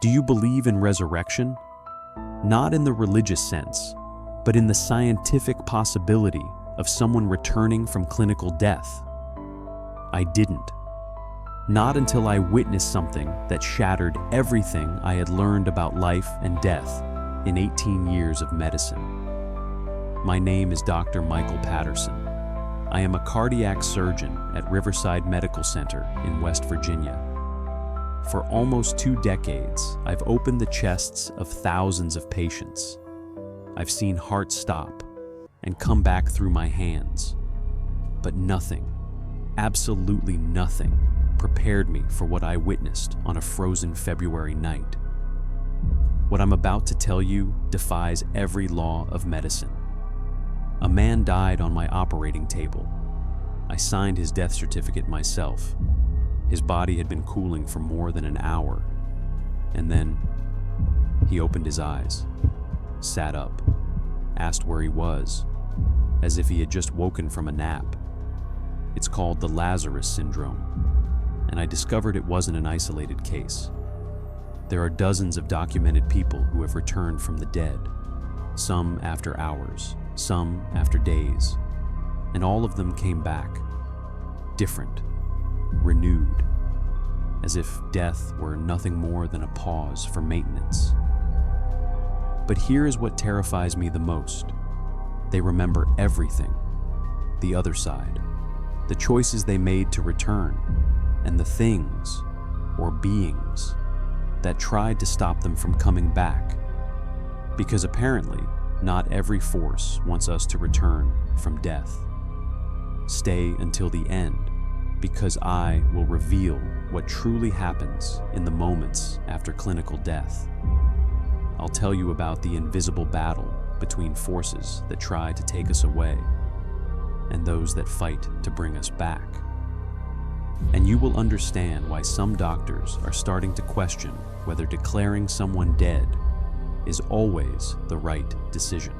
Do you believe in resurrection? Not in the religious sense, but in the scientific possibility of someone returning from clinical death. I didn't. Not until I witnessed something that shattered everything I had learned about life and death in 18 years of medicine. My name is Dr. Michael Patterson. I am a cardiac surgeon at Riverside Medical Center in West Virginia. For almost 2 decades, I've opened the chests of thousands of patients. I've seen hearts stop and come back through my hands. But nothing, absolutely nothing, prepared me for what I witnessed on a frozen February night. What I'm about to tell you defies every law of medicine. A man died on my operating table. I signed his death certificate myself. His body had been cooling for more than an hour. And then he opened his eyes, sat up, asked where he was, as if he had just woken from a nap. It's called the Lazarus Syndrome, and I discovered it wasn't an isolated case. There are dozens of documented people who have returned from the dead, some after hours, some after days, and all of them came back, different, renewed, as if death were nothing more than a pause for maintenance. But here is what terrifies me the most. They remember everything, the other side, the choices they made to return, and the things, or beings, that tried to stop them from coming back. Because apparently, not every force wants us to return from death. Stay until the end, because I will reveal what truly happens in the moments after clinical death. I'll tell you about the invisible battle between forces that try to take us away and those that fight to bring us back. And you will understand why some doctors are starting to question whether declaring someone dead is always the right decision.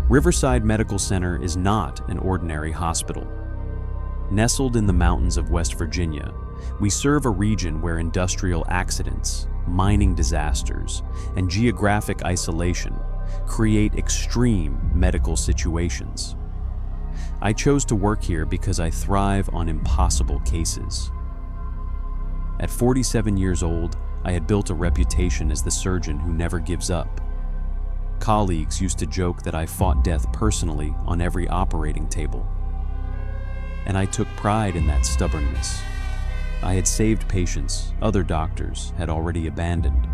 Riverside Medical Center is not an ordinary hospital. Nestled in the mountains of West Virginia, we serve a region where industrial accidents, mining disasters, and geographic isolation create extreme medical situations. I chose to work here because I thrive on impossible cases. At 47 years old, I had built a reputation as the surgeon who never gives up. Colleagues used to joke that I fought death personally on every operating table. And I took pride in that stubbornness. I had saved patients other doctors had already abandoned.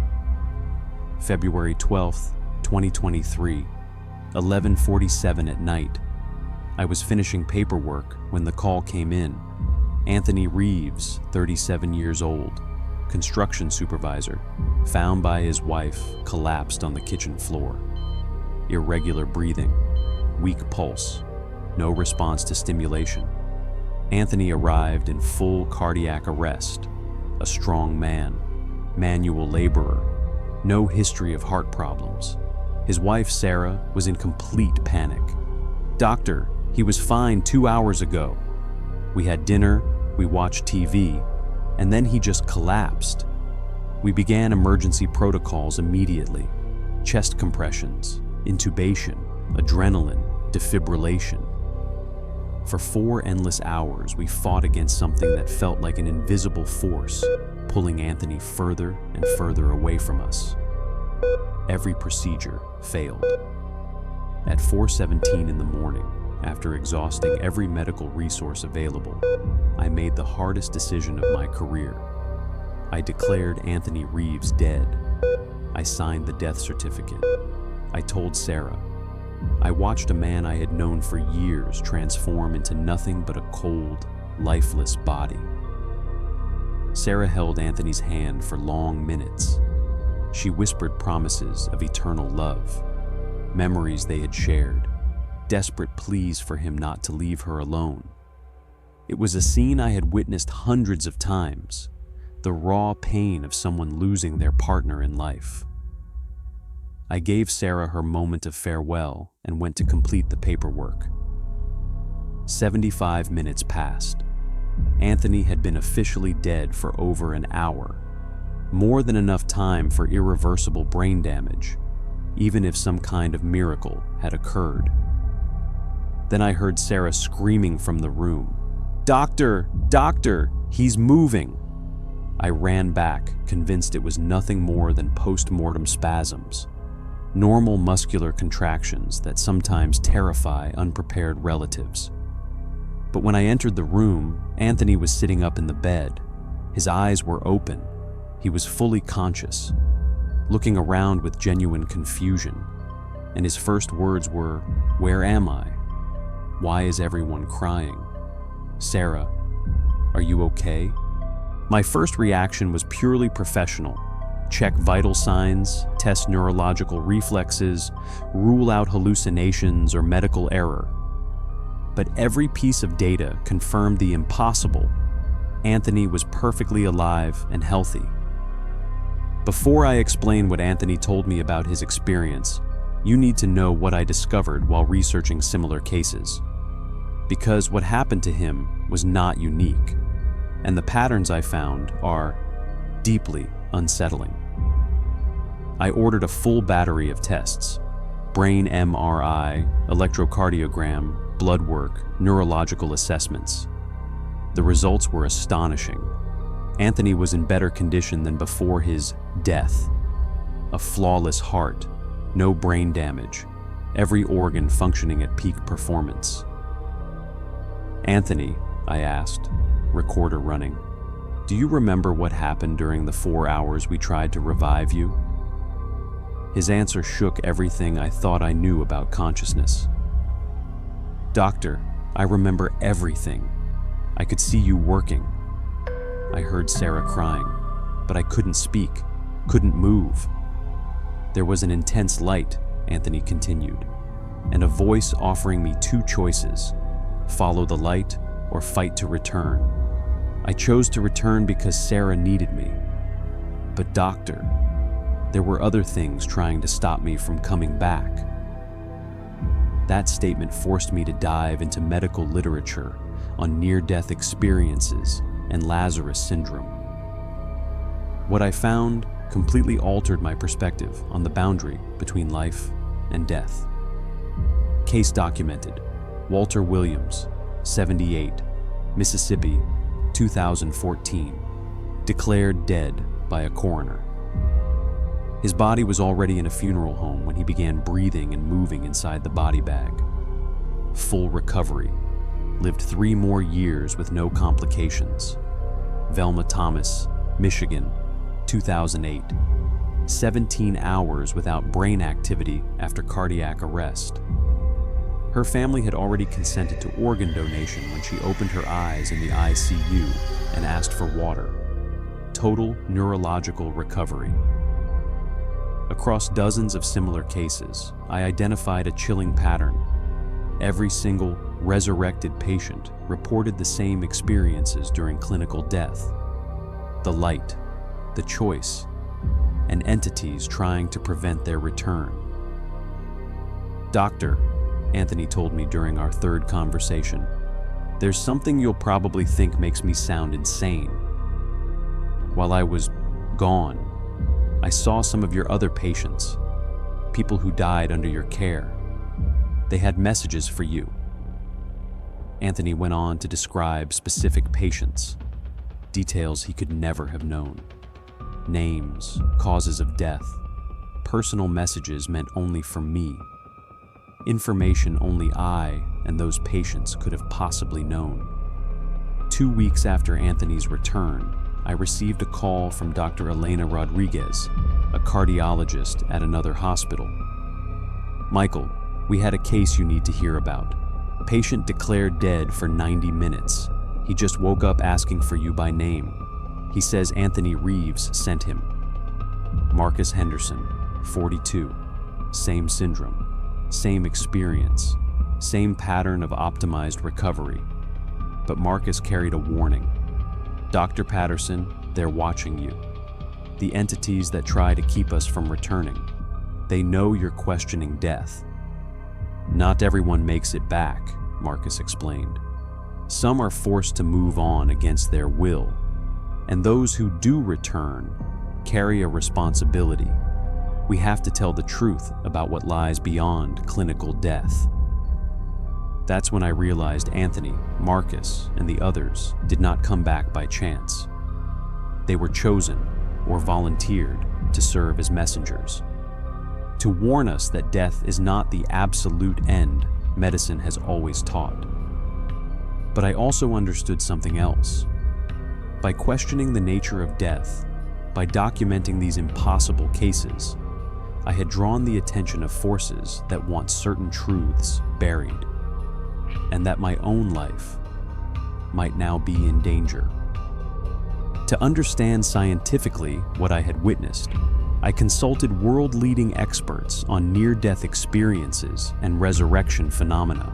February 12th, 2023, 11:47 at night. I was finishing paperwork when the call came in. Anthony Reeves, 37 years old, construction supervisor, found by his wife, collapsed on the kitchen floor. Irregular breathing, weak pulse, no response to stimulation. Anthony arrived in full cardiac arrest, a strong man, manual laborer, no history of heart problems. His wife, Sarah, was in complete panic. "Doctor, he was fine 2 hours ago. We had dinner, we watched TV, and then he just collapsed." We began emergency protocols immediately. Chest compressions, intubation, adrenaline, defibrillation. For 4 endless hours, we fought against something that felt like an invisible force, pulling Anthony further and further away from us. Every procedure failed. At 4:17 in the morning, after exhausting every medical resource available, I made the hardest decision of my career. I declared Anthony Reeves dead. I signed the death certificate. I told Sarah. I watched a man I had known for years transform into nothing but a cold, lifeless body. Sarah held Anthony's hand for long minutes. She whispered promises of eternal love, memories they had shared, desperate pleas for him not to leave her alone. It was a scene I had witnessed hundreds of times, the raw pain of someone losing their partner in life. I gave Sarah her moment of farewell and went to complete the paperwork. 75 minutes passed. Anthony had been officially dead for over an hour. more than enough time for irreversible brain damage, even if some kind of miracle had occurred. Then I heard Sarah screaming from the room, "Doctor! Doctor! He's moving!" I ran back, convinced it was nothing more than post-mortem spasms, normal muscular contractions that sometimes terrify unprepared relatives. But when I entered the room, Anthony was sitting up in the bed. His eyes were open. He was fully conscious, looking around with genuine confusion. And his first words were, "Where am I? Why is everyone crying? Sarah, are you okay?" My first reaction was purely professional. Check vital signs, test neurological reflexes, rule out hallucinations or medical error. But every piece of data confirmed the impossible. Anthony was perfectly alive and healthy. Before I explain what Anthony told me about his experience, you need to know what I discovered while researching similar cases. Because what happened to him was not unique, and the patterns I found are deeply unsettling. I ordered a full battery of tests: brain MRI, electrocardiogram, blood work, neurological assessments. The results were astonishing. Anthony was in better condition than before his death. A flawless heart, no brain damage, every organ functioning at peak performance. "Anthony," I asked, recorder running, "do you remember what happened during the 4 hours we tried to revive you?" His answer shook everything I thought I knew about consciousness. "Doctor, I remember everything. I could see you working." I heard Sarah crying, but I couldn't speak, couldn't move. "There was an intense light," Anthony continued, "and a voice offering me 2 choices: follow the light or fight to return. I chose to return because Sarah needed me. But doctor, there were other things trying to stop me from coming back." That statement forced me to dive into medical literature on near-death experiences and Lazarus Syndrome. What I found completely altered my perspective on the boundary between life and death. Case documented: Walter Williams, 78, Mississippi, 2014, declared dead by a coroner. His body was already in a funeral home when he began breathing and moving inside the body bag. Full recovery. Lived 3 more years with no complications. Velma Thomas, Michigan, 2008. 17 hours without brain activity after cardiac arrest. Her family had already consented to organ donation when she opened her eyes in the ICU and asked for water. Total neurological recovery. Across dozens of similar cases, I identified a chilling pattern. Every single resurrected patient reported the same experiences during clinical death: the light, the choice, and entities trying to prevent their return. "Doctor," Anthony told me during our 3rd conversation, "there's something you'll probably think makes me sound insane. While I was gone, I saw some of your other patients, people who died under your care. They had messages for you." Anthony went on to describe specific patients, details he could never have known. Names, causes of death, personal messages meant only for me. Information only I and those patients could have possibly known. 2 weeks after Anthony's return, I received a call from Dr. Elena Rodriguez, a cardiologist at another hospital. "Michael, we had a case you need to hear about. Patient declared dead for 90 minutes. He just woke up asking for you by name. He says Anthony Reeves sent him." Marcus Henderson, 42, same syndrome, same experience, same pattern of optimized recovery. But Marcus carried a warning. "Dr. Patterson, they're watching you. The entities that try to keep us from returning. They know you're questioning death." "Not everyone makes it back," Marcus explained. "Some are forced to move on against their will, and those who do return carry a responsibility. We have to tell the truth about what lies beyond clinical death. That's when I realized Anthony, Marcus, and the others did not come back by chance. They were chosen or volunteered to serve as messengers, to warn us that death is not the absolute end medicine has always taught. But I also understood something else. By questioning the nature of death, by documenting these impossible cases, I had drawn the attention of forces that want certain truths buried, and that my own life might now be in danger. To understand scientifically what I had witnessed, I consulted world-leading experts on near-death experiences and resurrection phenomena.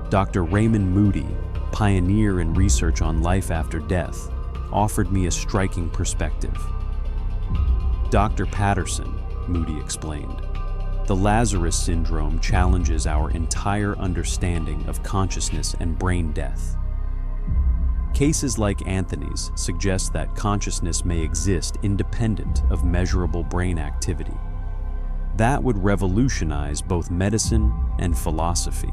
Dr. Raymond Moody, pioneer in research on life after death, offered me a striking perspective. Dr. Patterson, Moody explained, the Lazarus Syndrome challenges our entire understanding of consciousness and brain death. Cases like Anthony's suggest that consciousness may exist independent of measurable brain activity. That would revolutionize both medicine and philosophy.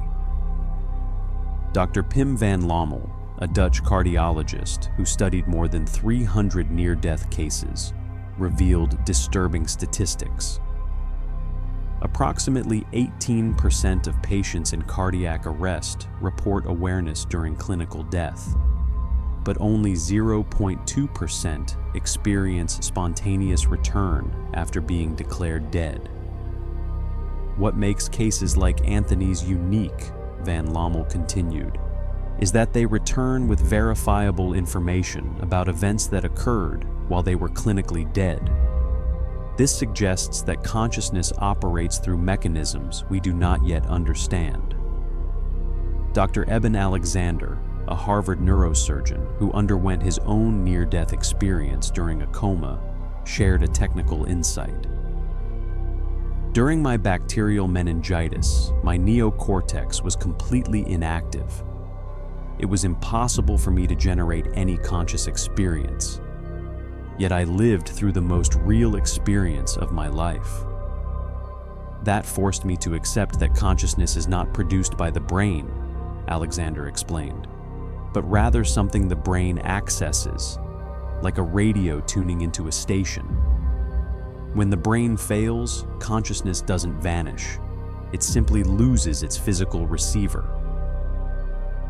Dr. Pim van Lommel, a Dutch cardiologist who studied more than 300 near-death cases, revealed disturbing statistics. Approximately 18% of patients in cardiac arrest report awareness during clinical death, but only 0.2% experience spontaneous return after being declared dead. What makes cases like Anthony's unique, Van Lommel continued, is that they return with verifiable information about events that occurred while they were clinically dead. This suggests that consciousness operates through mechanisms we do not yet understand. Dr. Eben Alexander, a Harvard neurosurgeon who underwent his own near-death experience during a coma, shared a technical insight. During my bacterial meningitis, my neocortex was completely inactive. It was impossible for me to generate any conscious experience. Yet I lived through the most real experience of my life. That forced me to accept that consciousness is not produced by the brain, Alexander explained, but rather something the brain accesses, like a radio tuning into a station. When the brain fails, consciousness doesn't vanish. It simply loses its physical receiver.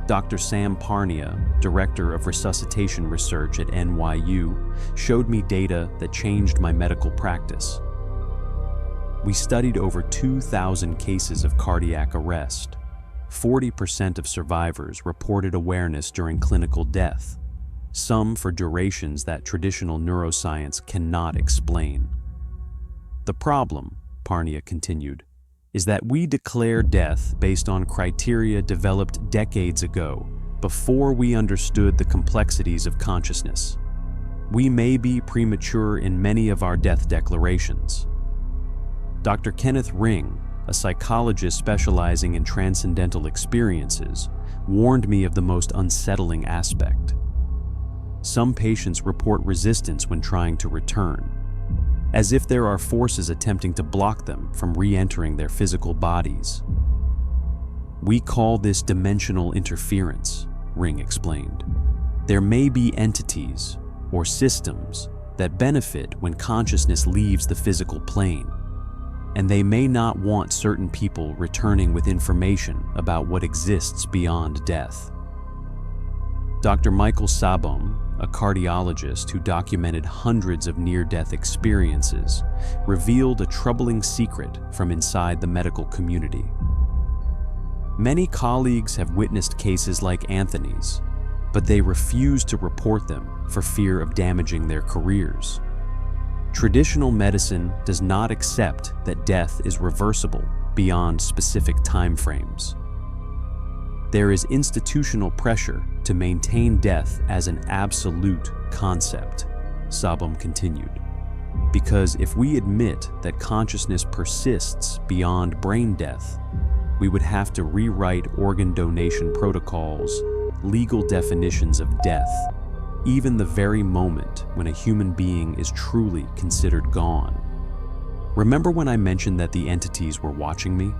Dr. Sam Parnia, director of resuscitation research at NYU, showed me data that changed my medical practice. We studied over 2,000 cases of cardiac arrest. 40% of survivors reported awareness during clinical death, some for durations that traditional neuroscience cannot explain. The problem, Parnia continued, is that we declare death based on criteria developed decades ago, before we understood the complexities of consciousness. We may be premature in many of our death declarations. Dr. Kenneth Ring, a psychologist specializing in transcendental experiences, warned me of the most unsettling aspect. Some patients report resistance when trying to return, as if there are forces attempting to block them from re-entering their physical bodies. We call this dimensional interference, Ring explained. There may be entities or systems that benefit when consciousness leaves the physical plane, and they may not want certain people returning with information about what exists beyond death. Dr. Michael Sabom, a cardiologist who documented hundreds of near-death experiences, revealed a troubling secret from inside the medical community. Many colleagues have witnessed cases like Anthony's, but they refuse to report them for fear of damaging their careers. Traditional medicine does not accept that death is reversible beyond specific timeframes. There is institutional pressure to maintain death as an absolute concept, Sabom continued, because if we admit that consciousness persists beyond brain death, we would have to rewrite organ donation protocols, legal definitions of death, even the very moment when a human being is truly considered gone. Remember when I mentioned that the entities were watching me?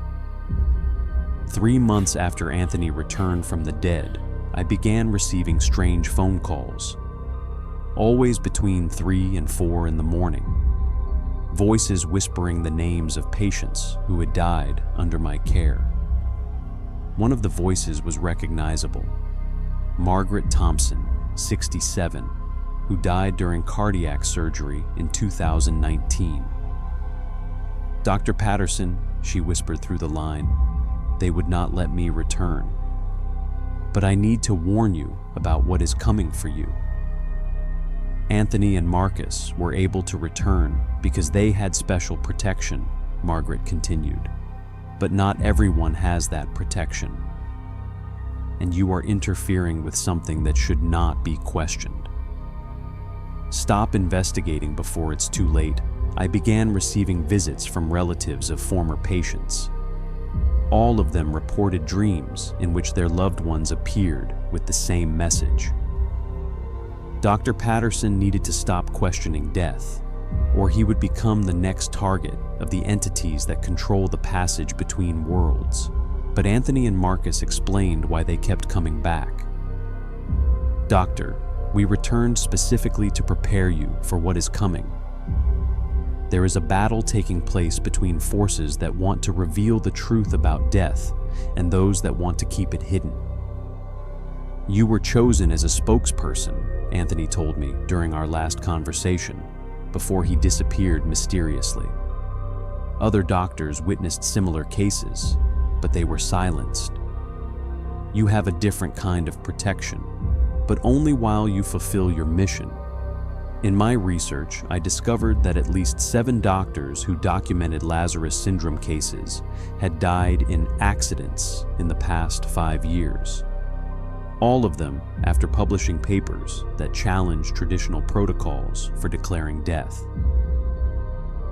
3 months after Anthony returned from the dead, I began receiving strange phone calls, always between 3 and 4 in the morning. Voices whispering the names of patients who had died under my care. One of the voices was recognizable. Margaret Thompson, 67, who died during cardiac surgery in 2019. "Dr. Patterson," she whispered through the line, "they would not let me return. But I need to warn you about what is coming for you." Anthony and Marcus were able to return because they had special protection, Margaret continued. But not everyone has that protection. And you are interfering with something that should not be questioned. Stop investigating before it's too late. I began receiving visits from relatives of former patients. All of them reported dreams in which their loved ones appeared with the same message. Dr. Patterson needed to stop questioning death, or he would become the next target of the entities that control the passage between worlds. But Anthony and Marcus explained why they kept coming back. "Doctor, we returned specifically to prepare you for what is coming. There is a battle taking place between forces that want to reveal the truth about death and those that want to keep it hidden. You were chosen as a spokesperson," Anthony told me during our last conversation, before he disappeared mysteriously. Other doctors witnessed similar cases, but they were silenced. You have a different kind of protection, but only while you fulfill your mission. In my research, I discovered that at least 7 doctors who documented Lazarus Syndrome cases had died in accidents in the past 5 years. All of them after publishing papers that challenged traditional protocols for declaring death.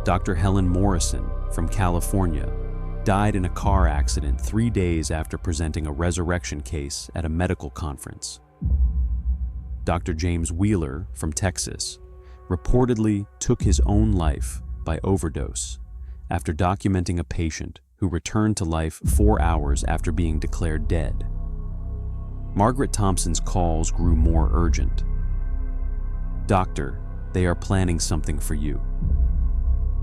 Dr. Helen Morrison from California died in a car accident 3 days after presenting a resurrection case at a medical conference. Dr. James Wheeler from Texas reportedly took his own life by overdose after documenting a patient who returned to life 4 hours after being declared dead. Margaret Thompson's calls grew more urgent. "Doctor, they are planning something for you.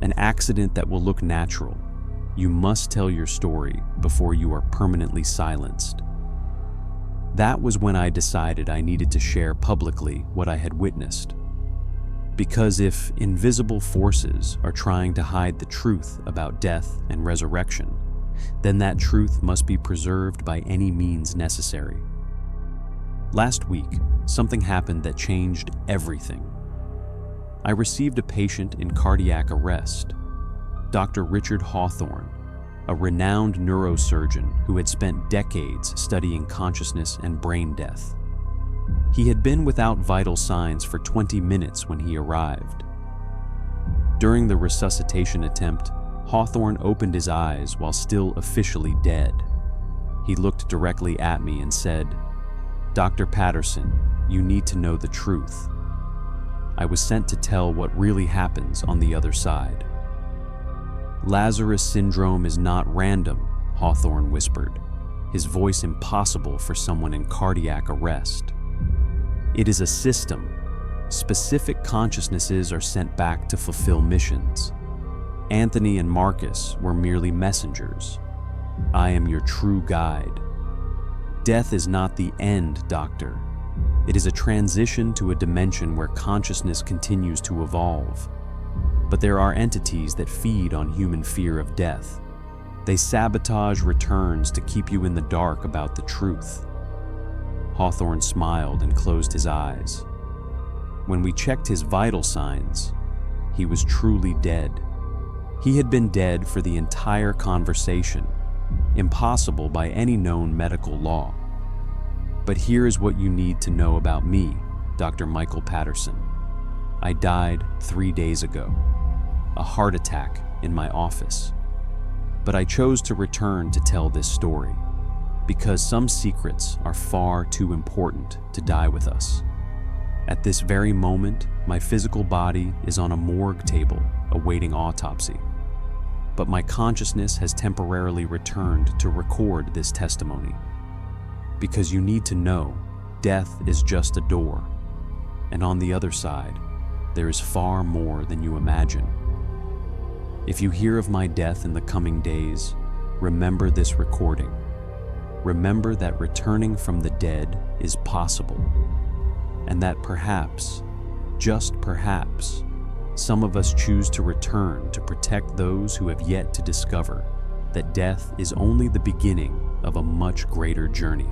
An accident that will look natural. You must tell your story before you are permanently silenced." That was when I decided I needed to share publicly what I had witnessed. Because if invisible forces are trying to hide the truth about death and resurrection, then that truth must be preserved by any means necessary. Last week, something happened that changed everything. I received a patient in cardiac arrest, Dr. Richard Hawthorne, a renowned neurosurgeon who had spent decades studying consciousness and brain death. He had been without vital signs for 20 minutes when he arrived. During the resuscitation attempt, Hawthorne opened his eyes while still officially dead. He looked directly at me and said, "Dr. Patterson, you need to know the truth. I was sent to tell what really happens on the other side." "Lazarus Syndrome is not random," Hawthorne whispered, his voice impossible for someone in cardiac arrest. "It is a system. Specific consciousnesses are sent back to fulfill missions. Anthony and Marcus were merely messengers. I am your true guide. Death is not the end, Doctor. It is a transition to a dimension where consciousness continues to evolve. But there are entities that feed on human fear of death. They sabotage returns to keep you in the dark about the truth." Hawthorne smiled and closed his eyes. When we checked his vital signs, he was truly dead. He had been dead for the entire conversation, impossible by any known medical law. But here is what you need to know about me, Dr. Michael Patterson. I died 3 days ago, a heart attack in my office. But I chose to return to tell this story, because some secrets are far too important to die with us. At this very moment, my physical body is on a morgue table awaiting autopsy. But my consciousness has temporarily returned to record this testimony. Because you need to know, death is just a door, and on the other side, there is far more than you imagine. If you hear of my death in the coming days, remember this recording. Remember that returning from the dead is possible, and that perhaps, just perhaps, some of us choose to return to protect those who have yet to discover that death is only the beginning of a much greater journey.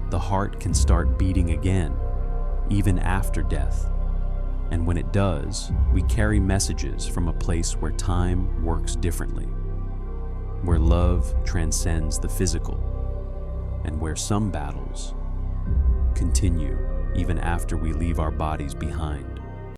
The heart can start beating again, even after death. And when it does, we carry messages from a place where time works differently, where love transcends the physical, and where some battles continue even after we leave our bodies behind.